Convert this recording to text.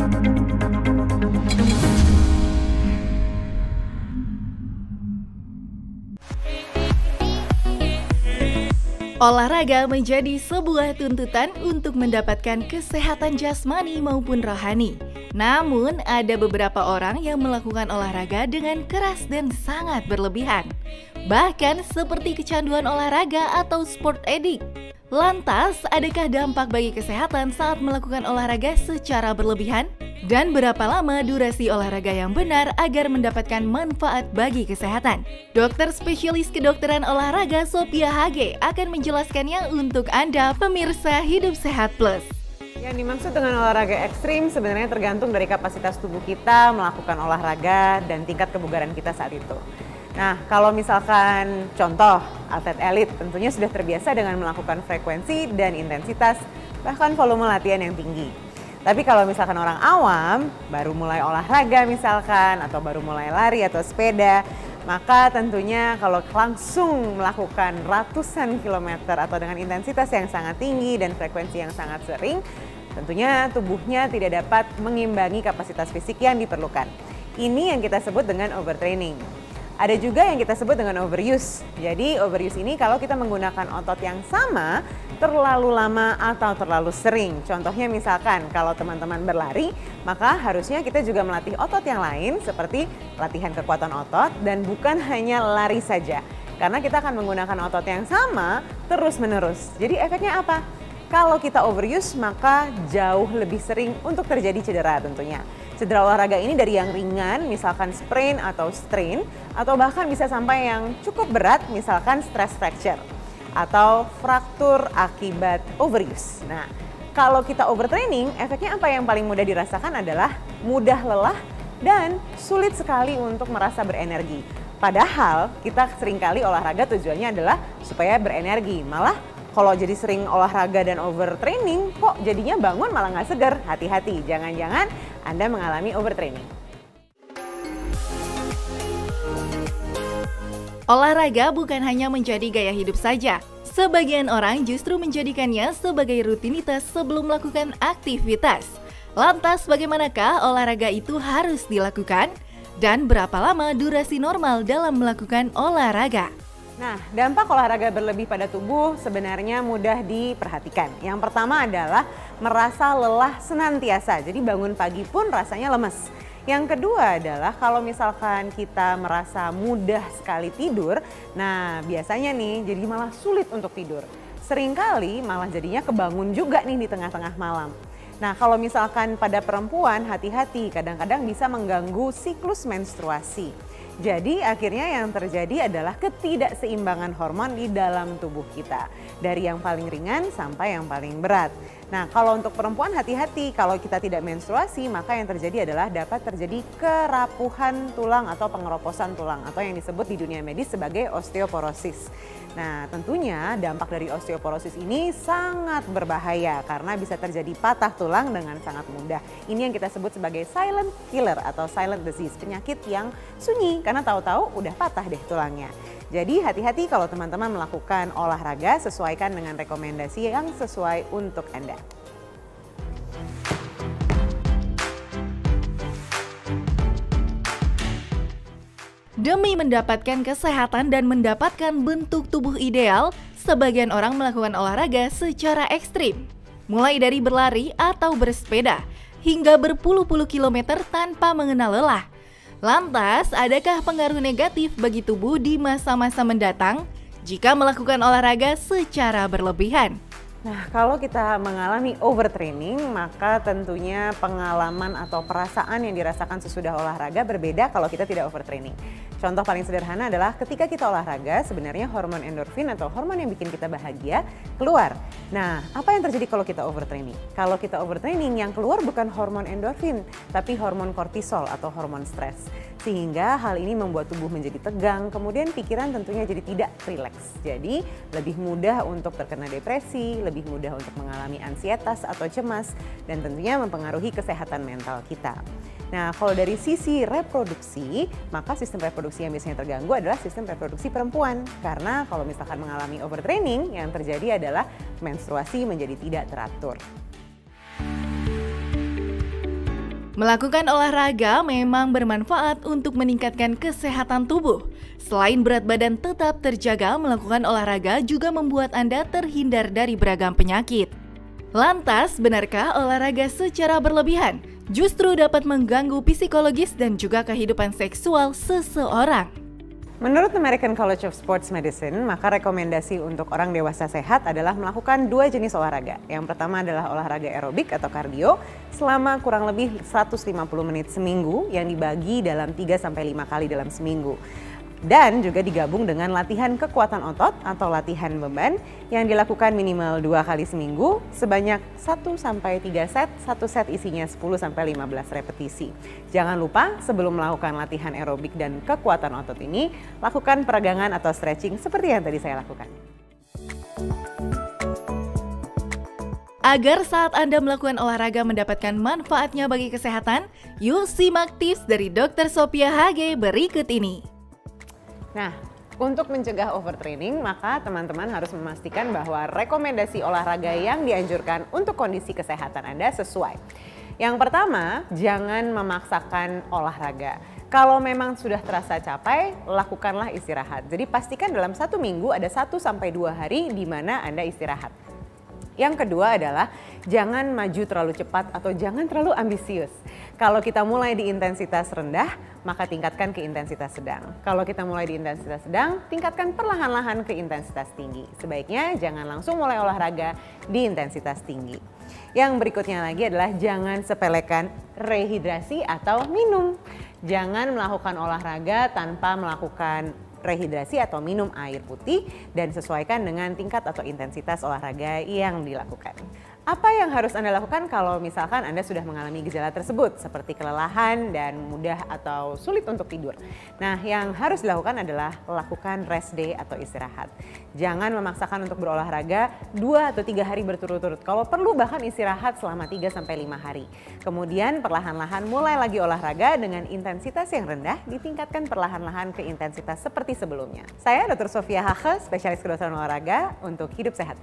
Olahraga menjadi sebuah tuntutan untuk mendapatkan kesehatan jasmani maupun rohani. Namun, ada beberapa orang yang melakukan olahraga dengan keras dan sangat berlebihan. Bahkan seperti kecanduan olahraga atau sport addict. Lantas, adakah dampak bagi kesehatan saat melakukan olahraga secara berlebihan? Dan berapa lama durasi olahraga yang benar agar mendapatkan manfaat bagi kesehatan? Dokter spesialis kedokteran olahraga Sophia Hage akan menjelaskannya untuk Anda pemirsa Hidup Sehat Plus. Yang dimaksud dengan olahraga ekstrim sebenarnya tergantung dari kapasitas tubuh kita melakukan olahraga dan tingkat kebugaran kita saat itu. Nah, kalau misalkan contoh atlet elit tentunya sudah terbiasa dengan melakukan frekuensi dan intensitas bahkan volume latihan yang tinggi. Tapi kalau misalkan orang awam baru mulai olahraga misalkan atau baru mulai lari atau sepeda, maka tentunya kalau langsung melakukan ratusan kilometer atau dengan intensitas yang sangat tinggi dan frekuensi yang sangat sering, tentunya tubuhnya tidak dapat mengimbangi kapasitas fisik yang diperlukan. Ini yang kita sebut dengan overtraining. Ada juga yang kita sebut dengan overuse. Jadi overuse ini kalau kita menggunakan otot yang sama terlalu lama atau terlalu sering. Contohnya misalkan kalau teman-teman berlari, maka harusnya kita juga melatih otot yang lain seperti latihan kekuatan otot dan bukan hanya lari saja. Karena kita akan menggunakan otot yang sama terus-menerus. Jadi efeknya apa? Kalau kita overuse maka jauh lebih sering untuk terjadi cedera tentunya. Cedera olahraga ini dari yang ringan, misalkan sprain atau strain, atau bahkan bisa sampai yang cukup berat, misalkan stress fracture atau fraktur akibat overuse. Nah, kalau kita overtraining, efeknya apa yang paling mudah dirasakan adalah mudah lelah dan sulit sekali untuk merasa berenergi. Padahal kita seringkali olahraga tujuannya adalah supaya berenergi, malah kalau jadi sering olahraga dan overtraining, kok jadinya bangun malah nggak segar. Hati-hati, jangan-jangan Anda mengalami overtraining. Olahraga bukan hanya menjadi gaya hidup saja. Sebagian orang justru menjadikannya sebagai rutinitas sebelum melakukan aktivitas. Lantas bagaimanakah olahraga itu harus dilakukan? Dan berapa lama durasi normal dalam melakukan olahraga? Nah, dampak olahraga berlebih pada tubuh sebenarnya mudah diperhatikan. Yang pertama adalah merasa lelah senantiasa, jadi bangun pagi pun rasanya lemes. Yang kedua adalah kalau misalkan kita merasa mudah sekali tidur, nah biasanya nih jadi malah sulit untuk tidur. Seringkali malah jadinya kebangun juga nih di tengah-tengah malam. Nah, kalau misalkan pada perempuan hati-hati, kadang-kadang bisa mengganggu siklus menstruasi. Jadi akhirnya yang terjadi adalah ketidakseimbangan hormon di dalam tubuh kita. Dari yang paling ringan sampai yang paling berat. Nah, kalau untuk perempuan hati-hati, kalau kita tidak menstruasi maka yang terjadi adalah dapat terjadi kerapuhan tulang atau pengeroposan tulang atau yang disebut di dunia medis sebagai osteoporosis. Nah, tentunya dampak dari osteoporosis ini sangat berbahaya karena bisa terjadi patah tulang dengan sangat mudah. Ini yang kita sebut sebagai silent killer atau silent disease, penyakit yang sunyi karena tahu-tahu udah patah deh tulangnya. Jadi hati-hati kalau teman-teman melakukan olahraga, sesuaikan dengan rekomendasi yang sesuai untuk Anda. Demi mendapatkan kesehatan dan mendapatkan bentuk tubuh ideal, sebagian orang melakukan olahraga secara ekstrim. Mulai dari berlari atau bersepeda, hingga berpuluh-puluh kilometer tanpa mengenal lelah. Lantas, adakah pengaruh negatif bagi tubuh di masa-masa mendatang jika melakukan olahraga secara berlebihan? Nah, kalau kita mengalami overtraining, maka tentunya pengalaman atau perasaan yang dirasakan sesudah olahraga berbeda kalau kita tidak overtraining. Contoh paling sederhana adalah ketika kita olahraga, sebenarnya hormon endorfin atau hormon yang bikin kita bahagia keluar. Nah, apa yang terjadi kalau kita overtraining? Kalau kita overtraining, yang keluar bukan hormon endorfin, tapi hormon kortisol atau hormon stres. Sehingga hal ini membuat tubuh menjadi tegang, kemudian pikiran tentunya jadi tidak rileks. Jadi lebih mudah untuk terkena depresi, lebih mudah untuk mengalami ansietas atau cemas, dan tentunya mempengaruhi kesehatan mental kita. Nah, kalau dari sisi reproduksi, maka sistem reproduksi yang biasanya terganggu adalah sistem reproduksi perempuan. Karena kalau misalkan mengalami overtraining, yang terjadi adalah menstruasi menjadi tidak teratur. Melakukan olahraga memang bermanfaat untuk meningkatkan kesehatan tubuh. Selain berat badan tetap terjaga, melakukan olahraga juga membuat Anda terhindar dari beragam penyakit. Lantas, benarkah olahraga secara berlebihan justru dapat mengganggu psikologis dan juga kehidupan seksual seseorang? Menurut American College of Sports Medicine, maka rekomendasi untuk orang dewasa sehat adalah melakukan 2 jenis olahraga. Yang pertama adalah olahraga aerobik atau kardio selama kurang lebih 150 menit seminggu yang dibagi dalam 3-5 kali dalam seminggu. Dan juga digabung dengan latihan kekuatan otot atau latihan beban yang dilakukan minimal 2 kali seminggu sebanyak 1-3 set, 1 set isinya 10-15 repetisi. Jangan lupa sebelum melakukan latihan aerobik dan kekuatan otot ini, lakukan peregangan atau stretching seperti yang tadi saya lakukan. Agar saat Anda melakukan olahraga mendapatkan manfaatnya bagi kesehatan, yuk simak tips dari Dr. Sophia HG berikut ini. Nah, untuk mencegah overtraining, maka teman-teman harus memastikan bahwa rekomendasi olahraga yang dianjurkan untuk kondisi kesehatan Anda sesuai. Yang pertama, jangan memaksakan olahraga. Kalau memang sudah terasa capek, lakukanlah istirahat. Jadi pastikan dalam 1 minggu ada 1-2 hari di mana Anda istirahat. Yang kedua adalah jangan maju terlalu cepat atau jangan terlalu ambisius. Kalau kita mulai di intensitas rendah, maka tingkatkan ke intensitas sedang. Kalau kita mulai di intensitas sedang, tingkatkan perlahan-lahan ke intensitas tinggi. Sebaiknya jangan langsung mulai olahraga di intensitas tinggi. Yang berikutnya lagi adalah jangan sepelekan rehidrasi atau minum. Jangan melakukan olahraga tanpa melakukan rehidrasi atau minum air putih dan sesuaikan dengan tingkat atau intensitas olahraga yang dilakukan. Apa yang harus Anda lakukan kalau misalkan Anda sudah mengalami gejala tersebut seperti kelelahan dan mudah atau sulit untuk tidur? Nah, yang harus dilakukan adalah lakukan rest day atau istirahat. Jangan memaksakan untuk berolahraga 2 atau 3 hari berturut-turut. Kalau perlu bahkan istirahat selama 3-5 hari. Kemudian perlahan-lahan mulai lagi olahraga dengan intensitas yang rendah, ditingkatkan perlahan-lahan ke intensitas seperti sebelumnya. Saya Dr. Sophia HG, spesialis kedokteran olahraga untuk hidup sehat.